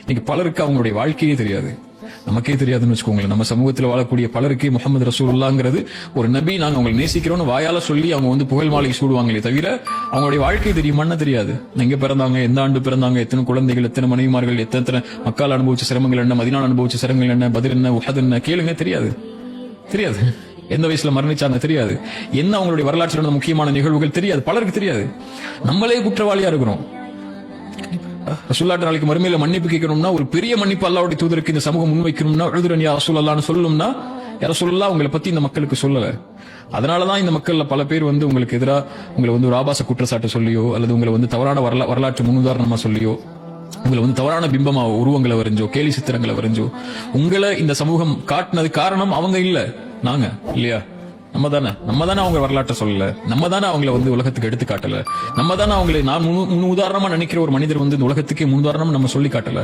இன்னைக்கு பலருக்கு அவங்களுடைய வாழ்க்கையே தெரியாது, நமக்கே தெரியாதுன்னு வச்சுக்கோங்களேன். நம்ம சமூகத்தில் வாழக்கூடிய பலருக்கு முகமது ரசூலுல்லாஹ்ங்கிறது ஒரு நபி, நாங்க அவங்களை நேசிக்கிறோம்னு வாயால சொல்லி அவங்க வந்து புகழ் மாலை சூடுவாங்களே தவிர அவங்களுடைய வாழ்க்கை தெரியுமான்னு தெரியாது. எங்க பிறந்தாங்க, எந்த ஆண்டு பிறந்தாங்க, எத்தனை குழந்தைகள், எத்தனை மனைவிமார்கள், எத்தனை மக்கள் அனுபவிச்ச சிரமங்கள் என்ன, மதீனா அனுபவிச்ச சிரமங்கள் என்ன, பதில் என்ன, உஹத் என்ன, கேளுங்க, தெரியாது. எந்த வயசுல மரணிச்சாங்க தெரியாது. என்ன அவங்களுடைய வரலாற்றில் நடந்த முக்கியமான நிகழ்வுகள் தெரியாது, பலருக்கு தெரியாது. நம்மளே குற்றவாளியா இருக்கிறோம். ரசூலுல்லாஹ் நாளைக்கு மறுமையில மன்னிப்பு கேட்கணும்னா, ஒரு பெரிய மன்னிப்பு அல்லாஹ்வுடைய தூதருக்கு இந்த சமூகம் முன்வைக்கணும்னா, உதுரன் யா ரசூலல்லாஹ்னு சொல்லணும்னா, யா ரசூலுல்லாஹ் உங்களை பத்தி இந்த மக்களுக்கு சொல்லல. அதனாலதான் இந்த மக்கள்ல பல பேர் வந்து உங்களுக்கு எதிராக உங்களை வந்து ஒரு ஆபாச குற்றச்சாட்டு சொல்லியோ, அல்லது உங்களை வந்து தவறான வரலாற்று முன்னுதாரணமா சொல்லியோ, உங்களை வந்து தவறான பிம்பமா உருவங்களை வரைஞ்சோ, கேலி சித்திரங்களை வரைஞ்சோ உங்களை இந்த சமூகம் காட்டினது காரணம் அவங்க இல்ல, நாங்க இல்லையா? நம்ம தானே அவங்க வரலாற்றை சொல்லல, நம்ம தானே அவங்களை வந்து உலகத்துக்கு எடுத்து காட்டல, நம்ம தானே அவங்களை நான் முன் உதாரணமா நினைக்கிற ஒரு மனிதர் வந்து இந்த உலகத்துக்கே முன்னுதாரணம் நம்ம சொல்லி காட்டல.